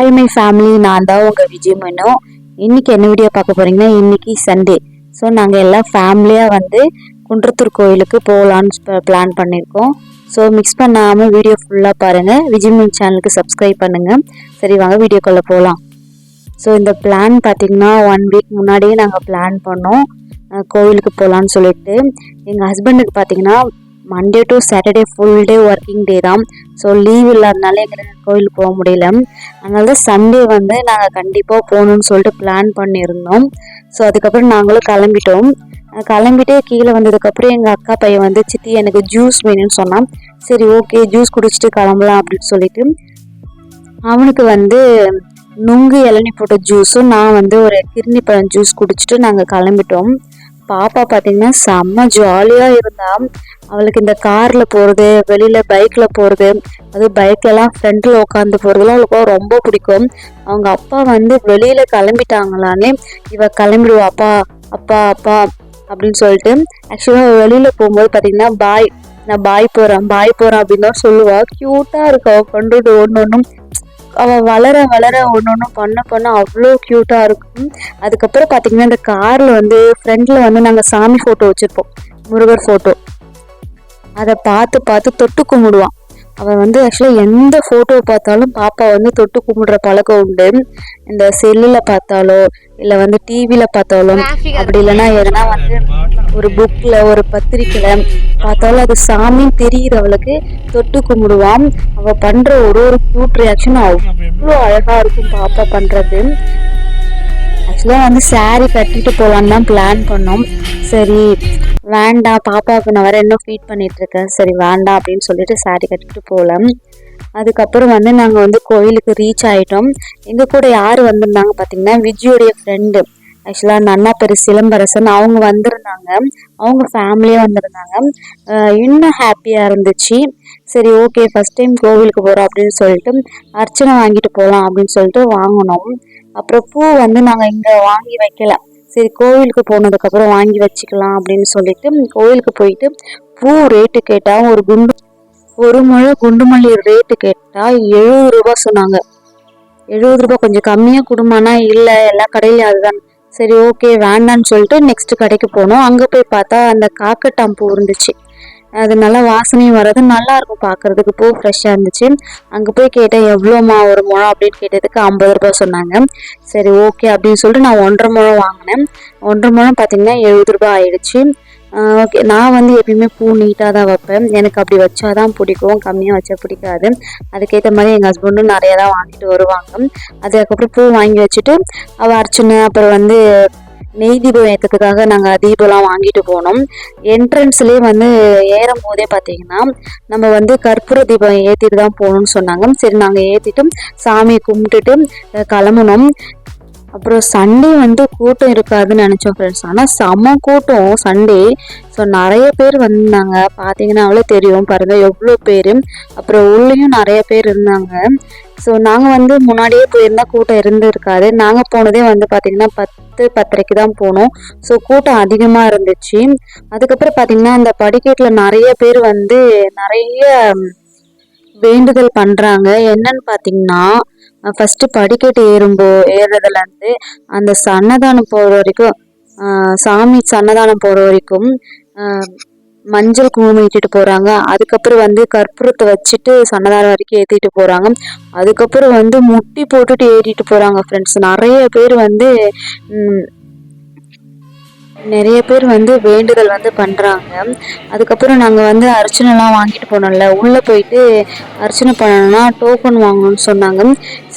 Hi my family, நான் தான் உங்கள் விஜய் மனோ. இன்றைக்கி என்ன வீடியோ பார்க்க போகிறீங்கன்னா, இன்றைக்கி சண்டே. ஸோ நாங்கள் எல்லாம் ஃபேமிலியாக வந்து குன்றத்தூர் கோயிலுக்கு போகலான்னு பிளான் பண்ணியிருக்கோம். ஸோ மிக்ஸ் பண்ணாமல் வீடியோ ஃபுல்லாக பாருங்கள். விஜய் மனோ சேனலுக்கு சப்ஸ்கிரைப் பண்ணுங்கள். சரி வாங்க வீடியோக்குள்ளே போகலாம். ஸோ இந்த பிளான் பார்த்திங்கன்னா 1 வீக் முன்னாடியே நாங்கள் பிளான் பண்ணோம் கோவிலுக்கு போகலான்னு சொல்லிட்டு. எங்கள் ஹஸ்பண்டுக்கு பார்த்திங்கன்னா Monday to Saturday full day working day தான். ஸோ லீவ் இல்லாதனால எங்களுக்கு கோயிலுக்கு போக முடியல. அதனால தான் சண்டே வந்து நாங்கள் கண்டிப்பாக போகணுன்னு சொல்லிட்டு பிளான் பண்ணியிருந்தோம். ஸோ அதுக்கப்புறம் நாங்களும் கிளம்பிட்டு கீழே வந்ததுக்கப்புறம் எங்கள் அக்கா பையன் வந்து சித்தி எனக்கு ஜூஸ் வேணும்னு சொன்னான். சரி ஓகே ஜூஸ் குடிச்சிட்டு கிளம்பலாம் அப்படின்னு சொல்லிட்டு அவனுக்கு வந்து நுங்கு இளநீ போட்ட ஜூஸும் நான் வந்து ஒரு கிர்னி பழம் ஜூஸ் குடிச்சிட்டு நாங்கள் கிளம்பிட்டோம். பாப்பா பார்த்தீங்கன்னா செம்ம ஜாலியாக இருந்தா. அவளுக்கு இந்த காரில் போகிறது, வெளியில் பைக்கில் போகிறது, அது பைக்லலாம் ஃப்ரண்ட்டில் உட்காந்து போகிறதுலாம் அவளுக்கு ரொம்ப பிடிக்கும். அவங்க அப்பா வந்து வெளியில் கிளம்பிட்டாங்களானே இவ கிளம்பிடுவா, அப்பா அப்பா அப்பா அப்படின்னு சொல்லிட்டு. ஆக்சுவலாக வெளியில் போகும்போது பார்த்தீங்கன்னா நான் பாய் போகிறேன் அப்படின்னு தான் சொல்லுவாள். க்யூட்டாக இருக்கு அவள் பண்ணுறது ஒன்றும். அவள் வளர ஒன்று பண்ண அவ்வளோ க்யூட்டாக இருக்கும். அதுக்கப்புறம் பார்த்திங்கன்னா இந்த காரில் வந்து ஃப்ரண்டில் வந்து நாங்கள் சாமி ஃபோட்டோ வச்சுருப்போம், முருகர் ஃபோட்டோ. அதை பார்த்து தொட்டு கும்பிடுவான். அவன் வந்து ஆக்சுவலாக எந்த ஃபோட்டோவை பார்த்தாலும் பாப்பா வந்து தொட்டு கும்பிடுற பழக்கம் உண்டு. இந்த செல்லில் பார்த்தாலோ இல்லை வந்து டிவியில் பார்த்தாலும், அப்படி இல்லைன்னா எதனா வந்து ஒரு புக்கில் ஒரு பத்திரிக்கையில் பார்த்தாலும் அது சாமின்னு தெரியுது அவளுக்கு, தொட்டு கும்பிடுவான். அவள் பண்ணுற ஒரு க்யூட் ரியாக்ஷன் அவ்வளோ அழகாக இருக்கும் பாப்பா பண்ணுறது. ஆக்சுவலாக வந்து சாரீ கட்டிட்டு போகலான்னு தான் பிளான் பண்ணோம். சரி வேண்டாம், பாப்பாவுக்கு நான் வேறு இன்னும் ஃபீட் பண்ணிகிட்ருக்கேன், சரி வேண்டாம் அப்படின்னு சொல்லிட்டு சாரீ கட்டிட்டு போகலாம். அதுக்கப்புறம் வந்து நாங்கள் வந்து கோயிலுக்கு ரீச் ஆகிட்டோம். எங்கள் கூட யார் வந்திருந்தாங்க பார்த்திங்கன்னா விஜயோடைய ஃப்ரெண்டு, ஆக்சுவலாக அந்த அண்ணா பேர் சிலம்பரசன், அவங்க வந்திருந்தாங்க. அவங்க ஃபேமிலியாக வந்திருந்தாங்க. இன்னும் ஹாப்பியாக இருந்துச்சு. சரி ஓகே ஃபஸ்ட் டைம் கோவிலுக்கு போகிறோம் அப்படின்னு சொல்லிட்டு அர்ச்சனை வாங்கிட்டு போகலாம் அப்படின்னு சொல்லிட்டு வாங்கினோம். அப்புறம் பூ வந்து நாங்கள் இங்கே வாங்கி வைக்கல, சரி கோவிலுக்கு போனதுக்கப்புறம் வாங்கி வச்சுக்கலாம் அப்படின்னு சொல்லிட்டு கோவிலுக்கு போயிட்டு பூ ரேட்டு கேட்டால் ஒரு முழம் குண்டுமல்லி ரேட்டு கேட்டால் 70 ரூபா சொன்னாங்க. 70 ரூபா கொஞ்சம் கம்மியாக கொடுமானா, இல்லை எல்லா கடையிலையும் அதுதான். சரி ஓகே வேண்டான்னு சொல்லிட்டு நெக்ஸ்ட் கடைக்கு போனோம். அங்கே போய் பார்த்தா அந்த காக்கட்டான் பூ இருந்துச்சு. அது நல்லா வாசனையும் வர்றது, நல்லா இருக்கும் பார்க்கறதுக்கு, பூ ஃப்ரெஷ்ஷாக இருந்துச்சு. அங்கே போய் கேட்டேன் எவ்வளோமா ஒரு முழம் அப்படின்னு கேட்டதுக்கு 50 ரூபா சொன்னாங்க. சரி ஓகே அப்படின்னு சொல்லிட்டு நான் 1.5 முழம் வாங்கினேன். 1.5 முழம் பார்த்திங்கன்னா 70 ரூபா ஆயிடுச்சு. ஓகே நான் வந்து எப்பயுமே பூ நீட்டாக தான் வைப்பேன், எனக்கு அப்படி வச்சாதான் பிடிக்கும், கம்மியாக வச்சா பிடிக்காது. அதுக்கேற்ற மாதிரி எங்கள் ஹஸ்பண்டும் நிறையா தான் வாங்கிட்டு வருவாங்க. அதுக்கப்புறம் பூ வாங்கி வச்சுட்டு அவள் அர்ச்சனை, அப்புறம் வந்து நெய் தீபம் ஏற்றதுக்காக நாங்கள் தீபம்லாம் வாங்கிட்டு போனோம். என்ட்ரன்ஸ்லேயே வந்து ஏறும் போதே பார்த்தீங்கன்னா நம்ம வந்து கற்பூர தீபம் ஏற்றிட்டு தான் போகணும்னு சொன்னாங்க. சரி நாங்கள் ஏற்றிட்டு சாமி கும்பிட்டுட்டு கிளம்புனோம். அப்புறம் சண்டே வந்து கூட்டம் இருக்காதுன்னு நினச்சோம் ஃப்ரெண்ட்ஸ், ஆனால் செம்ம கூட்டம் சண்டே. ஸோ நிறைய பேர் வந்திருந்தாங்க, பார்த்தீங்கன்னாவே தெரியும் பாருங்கள் எவ்வளோ பேர். அப்புறம் உள்ளேயும் நிறைய பேர் இருந்தாங்க. ஸோ நாங்கள் வந்து முன்னாடியே போயிருந்தால் கூட்டம் இருக்காது. நாங்கள் போனதே வந்து பார்த்திங்கன்னா 10-10:30 தான் போனோம். ஸோ கூட்டம் அதிகமாக இருந்துச்சு. அதுக்கப்புறம் பார்த்திங்கன்னா அந்த படிக்கட்டில் நிறைய பேர் வந்து நிறைய வேண்டுதல் பண்ணுறாங்க. என்னன்னு பார்த்திங்கன்னா ஃபஸ்ட்டு படிக்கட்டு ஏறுறதுலேருந்து அந்த சன்னதானம் போகிற வரைக்கும், சாமி சன்னதானம் போகிற வரைக்கும் மஞ்சள் குங்குமம் இட்டுட்டு போகிறாங்க. அதுக்கப்புறம் வந்து கற்பூரத்தை வச்சுட்டு சன்னதானம் வரைக்கும் ஏற்றிட்டு போகிறாங்க. அதுக்கப்புறம் வந்து முட்டி போட்டுட்டு ஏறிட்டு போகிறாங்க ஃப்ரெண்ட்ஸ். நிறைய பேர் வந்து வேண்டுதல் வந்து பண்ணுறாங்க. அதுக்கப்புறம் நாங்கள் வந்து அர்ச்சனைலாம் வாங்கிட்டு போனோம்ல, உள்ளே போயிட்டு அர்ச்சனை பண்ணணும்னா டோக்கன் வாங்கணும்னு சொன்னாங்க.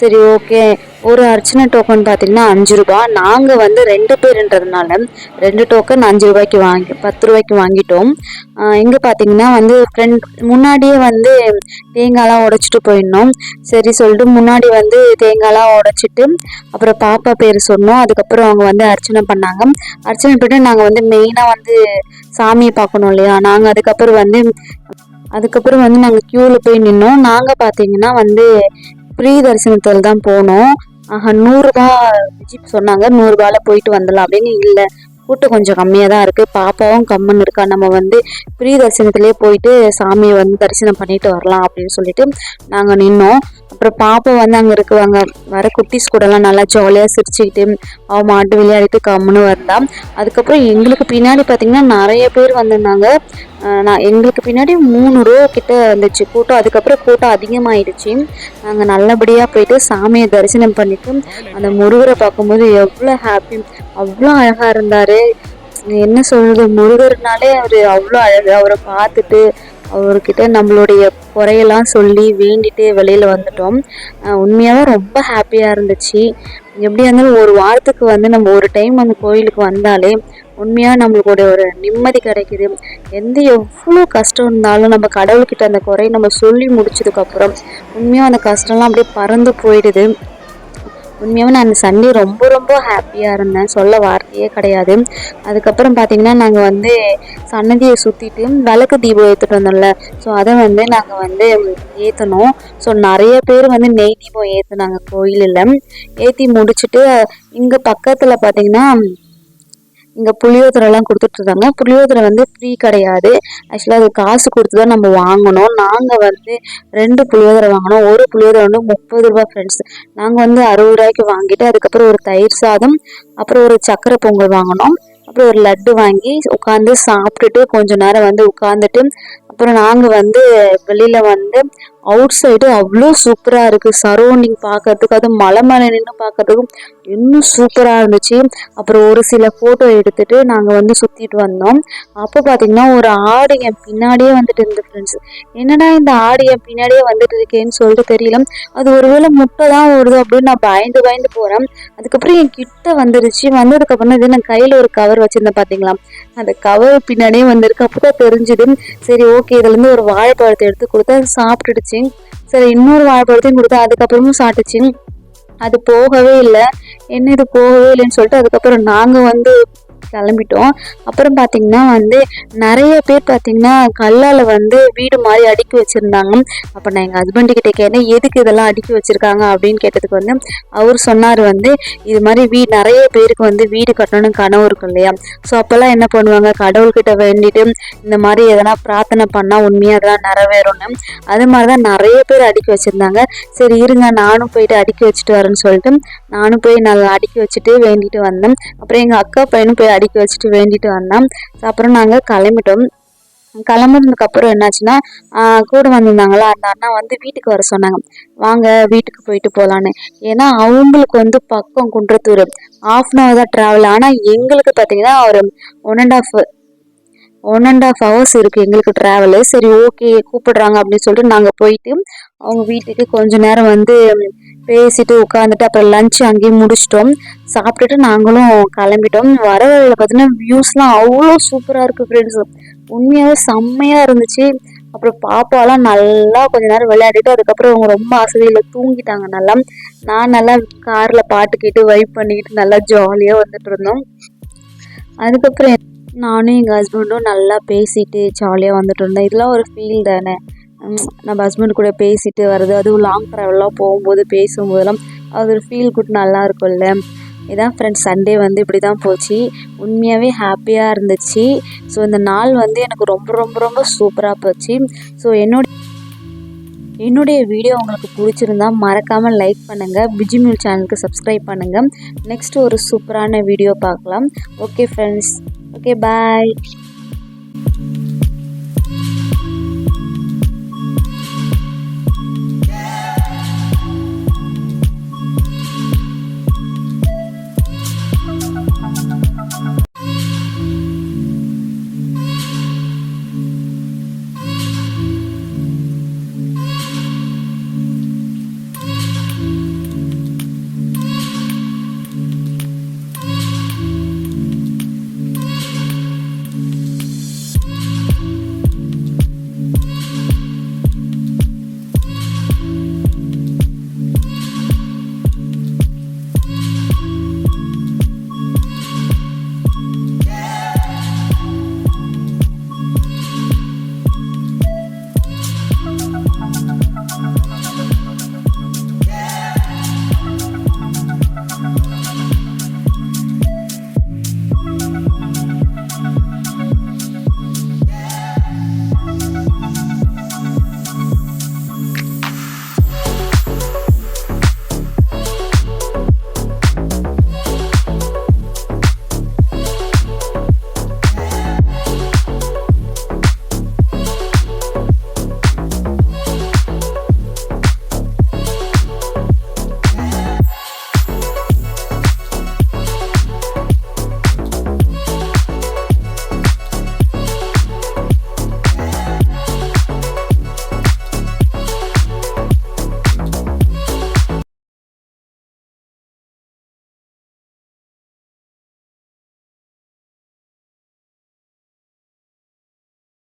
சரி ஓகே ஒரு அர்ச்சனை டோக்கன் பார்த்திங்கன்னா 5 ரூபா. நாங்கள் வந்து 2 பேருன்றதுனால 2 டோக்கன் 5 ரூபாய்க்கு 10 ரூபாய்க்கு வாங்கிட்டோம். இங்கே பார்த்திங்கன்னா வந்து முன்னாடியே வந்து தேங்காய்லாம் உடைச்சிட்டு போயிடணும். சரி சொல்லிட்டு முன்னாடி வந்து தேங்காய்லாம் உடைச்சிட்டு அப்புறம் பாப்பா பேர் சொன்னோம். அதுக்கப்புறம் அவங்க வந்து அர்ச்சனை பண்ணாங்க. அர்ச்சனை பண்ணிட்டு நாங்கள் வந்து மெயினாக வந்து சாமியை பார்க்கணும் இல்லையா, நாங்கள் அதுக்கப்புறம் வந்து நாங்கள் க்யூவில் போய் நின்னோம். நாங்கள் பார்த்தீங்கன்னா வந்து ஃப்ரீ தரிசனத்தில் தான் போனோம். 100 ரூபா விஜிப் சொன்னாங்க, 100 ரூபாயில் போயிட்டு வந்துடலாம் அப்படின்னு. இல்லை கூட்டம் கொஞ்சம் கம்மியாக தான் இருக்குது, பாப்பாவும் கம்மன் இருக்கா, நம்ம வந்து ஃப்ரீ தரிசனத்திலே போயிட்டு சாமியை வந்து தரிசனம் பண்ணிட்டு வரலாம் அப்படின்னு சொல்லிட்டு நாங்கள் நின்னோம். அப்புறம் பாப்பா வந்து அங்கே இருக்குவாங்க, வர குட்டீஸ் கூடலாம் நல்லா ஜாலியாக சிரிச்சுக்கிட்டு அவள் மாட்டு விளையாடிட்டு கம்முன்னு வந்தா. அதுக்கப்புறம் எங்களுக்கு பின்னாடி பார்த்திங்கன்னா நிறைய பேர் வந்திருந்தாங்க. எங்களுக்கு பின்னாடி 3 ரோ கிட்ட இருந்துச்சு கூட்டம். அதுக்கப்புறம் கூட்டம் அதிகமாகிடுச்சு. நாங்கள் நல்லபடியாக போயிட்டு சாமியை தரிசனம் பண்ணிவிட்டு அந்த முருகரை பார்க்கும்போது எவ்வளோ ஹாப்பி, அவ்வளோ அழகாக இருந்தார். என்ன சொல்கிறது, முருகர்னாலே அவர் அவ்வளோ அழகு. அவரை பார்த்துட்டு அவர்கிட்ட நம்மளுடைய குறையெல்லாம் சொல்லி வேண்டிட்டு வெளியில் வந்துட்டோம். உண்மையாகவே ரொம்ப ஹாப்பியாக இருந்துச்சு. எப்படியா இருந்தாலும் ஒரு வாரத்துக்கு வந்து நம்ம ஒரு டைம் அந்த கோயிலுக்கு வந்தாலே உண்மையாக நம்மளுக்கு ஒரு நிம்மதி கிடைக்குது. எவ்வளோ கஷ்டம் இருந்தாலும் நம்ம கடவுள்கிட்ட அந்த குறையை நம்ம சொல்லி முடிச்சதுக்கப்புறம் உண்மையாக அந்த கஷ்டம்லாம் அப்படியே பறந்து போயிடுது. உண்மையாகவே நான் அந்த சண்டே ரொம்ப ரொம்ப ஹாப்பியாக இருந்தேன், சொல்ல வார்த்தையே கிடையாது. அதுக்கப்புறம் பார்த்திங்கன்னா நாங்கள் வந்து சன்னதியை சுற்றிட்டு விளக்கு தீபம் ஏற்றிட்டு வந்தோம்ல, ஸோ அதை வந்து நாங்கள் வந்து ஏற்றினோம். ஸோ நிறைய பேர் வந்து நெய் தீபம் ஏற்றுனாங்க கோயிலில். ஏற்றி முடிச்சுட்டு இங்கே பக்கத்தில் பார்த்திங்கன்னா இங்கே புளியோதரைலாம் கொடுத்துட்ருக்காங்க. புளியோதரை வந்து ஃப்ரீ கிடையாது, ஆக்சுவலாக அது காசு கொடுத்து தான் நம்ம வாங்கணும். நாங்கள் வந்து 2 புளியோதரை வாங்கினோம். ஒரு புளியோதரை வந்து 30 ரூபா ஃப்ரெண்ட்ஸ். நாங்கள் வந்து 60 ரூபாய்க்கு வாங்கிட்டு அதுக்கப்புறம் ஒரு தயிர் சாதம், அப்புறம் ஒரு சக்கரை பொங்கல் வாங்கினோம். அப்புறம் ஒரு லட்டு வாங்கி உட்காந்து சாப்பிட்டுட்டு கொஞ்சம் நேரம் வந்து உட்காந்துட்டு அப்புறம் நாங்கள் வந்து வெளியில் வந்து அவுட் சைடு அவ்வளோ சூப்பராக இருக்குது. சரௌண்டிங் பார்க்கறதுக்கு, அதுவும் மலை மேலே நின்று பார்க்கறதுக்கும் இன்னும் சூப்பராக இருந்துச்சு. அப்புறம் ஒரு சில ஃபோட்டோ எடுத்துகிட்டு நாங்கள் வந்து சுற்றிட்டு வந்தோம். அப்போ பார்த்திங்கன்னா ஒரு ஆடு என் பின்னாடியே வந்துட்டு இருந்தது ஃப்ரெண்ட்ஸ். என்னடா இந்த ஆடு என் பின்னாடியே வந்துட்டு இருக்கேன்னு சொல்லிட்டு தெரியல. அது ஒருவேளை முட்டை தான் வருது அப்படின்னு நான் பயந்து பயந்து போகிறேன். அதுக்கப்புறம் என் கிட்ட வந்துருச்சு. வந்ததுக்கப்புறம் இது நான் கையில் ஒரு கவர் வச்சுருந்தேன் பார்த்தீங்களா, அந்த கவர் பின்னாடியே வந்திருக்கு. அப்போ தான் தெரிஞ்சுது. சரி ஓகே, இதுலேருந்து ஒரு வாழைப்பழத்தை எடுத்து கொடுத்தா அது சாப்பிட்டுடுச்சு. சரி இன்னொரு வாழைப்பழத்தையும் கொடுத்தா அதுக்கப்புறமும் சாப்பிட்டுச்சு. அது போகவே இல்லை. என்ன இது போகவே இல்லைன்னு சொல்லிட்டு அதுக்கப்புறம் நாங்கள் வந்து கிளம்பிட்டோம். அப்புறம் பார்த்திங்கன்னா வந்து நிறைய பேர் பார்த்திங்கன்னா கல்லால் வந்து வீடு மாதிரி அடுக்கி வச்சுருந்தாங்க. அப்போ நான் எங்கள் ஹஸ்பண்டுக்கிட்ட கேட்டேன், எதுக்கு இதெல்லாம் அடுக்கி வச்சுருக்காங்க அப்படின்னு கேட்டதுக்கு வந்து அவர் சொன்னார் வந்து இது மாதிரி நிறைய பேருக்கு வந்து வீடு கட்டணும்னு கனவு இருக்கும் இல்லையா, ஸோ அப்போல்லாம் என்ன பண்ணுவாங்க, கடவுள்கிட்ட வேண்டிட்டு இந்த மாதிரி எதனா பிரார்த்தனை பண்ணால் உண்மையாக அதெல்லாம் நிறைவேறும்னு. அது மாதிரி தான் நிறைய பேர் அடுக்கி வச்சுருந்தாங்க. சரி இருங்க நானும் போயிட்டு அடுக்கி வச்சுட்டு வரேன்னு சொல்லிட்டு நானும் போய் நல்லா அடுக்கி வச்சுட்டு வேண்டிட்டு வந்தேன். அப்புறம் எங்கள் அக்கா பையனும் போய் அடுக்கி வச்சுட்டு வேண்டிட்டு வந்தோம். அப்புறம் நாங்கள் கிளம்பிட்டோம். கிளம்புனதுக்கப்புறம் என்னாச்சுன்னா கூட வந்திருந்தாங்களா அந்த அண்ணா வந்து வீட்டுக்கு வர சொன்னாங்க, வாங்க வீட்டுக்கு போயிட்டு போகலான்னு. ஏன்னா அவங்களுக்கு வந்து பக்கம் குன்றத்தூர், 1/2 தான் ட்ராவல். ஆனால் எங்களுக்கு பார்த்தீங்கன்னா ஒரு 1.5 ஹவர்ஸ் இருக்குது எங்களுக்கு ட்ராவலு. சரி ஓகே கூப்பிடுறாங்க அப்படின்னு சொல்லிட்டு நாங்கள் போயிட்டு அவங்க வீட்டுக்கு கொஞ்ச நேரம் வந்து பேசிட்டு உட்காந்துட்டு அப்புறம் லஞ்ச் அங்கேயே முடிச்சிட்டோம். சாப்பிட்டுட்டு நாங்களும் கிளம்பிட்டோம். வர வழியில் பார்த்தீங்கன்னா வியூஸ்லாம் அவ்வளோ சூப்பராக இருக்குது ஃப்ரெண்ட்ஸ். உண்மையாகவே செம்மையாக இருந்துச்சு. அப்புறம் பாப்பாலாம் நல்லா கொஞ்ச நேரம் விளையாடிட்டு அதுக்கப்புறம் அவங்க ரொம்ப அசதியில் தூங்கிட்டாங்க நல்லா. நான் நல்லா காரில் பாட்டு கேட்டு வைப் பண்ணிக்கிட்டு நல்லா ஜாலியாக வந்துட்டு இருந்தோம். அதுக்கப்புறம் நானும் எங்கள் ஹஸ்பண்டும் நல்லா பேசிட்டு ஜாலியாக வந்துட்டு இருந்தோம். இதெல்லாம் ஒரு ஃபீல் தானே, நம்ம ஹஸ்பண்ட் கூட பேசிட்டு வர்றது, அதுவும் லாங் ட்ராவல்லாம் போகும்போது பேசும்போதெல்லாம் அது ஒரு ஃபீல் கூட நல்லா இருக்கும்ல. இதான் ஃப்ரெண்ட்ஸ் சண்டே வந்து இப்படி தான் போச்சு. உண்மையாகவே ஹாப்பியாக இருந்துச்சு. ஸோ இந்த நாள் வந்து எனக்கு ரொம்ப ரொம்ப ரொம்ப சூப்பராக போச்சு. ஸோ என்னுடைய வீடியோ உங்களுக்கு பிடிச்சிருந்தா மறக்காமல் லைக் பண்ணுங்கள், பிஜிமியூல் சேனலுக்கு சப்ஸ்கிரைப் பண்ணுங்கள். நெக்ஸ்ட் ஒரு சூப்பரான வீடியோ பார்க்கலாம். Okay friends, okay bye.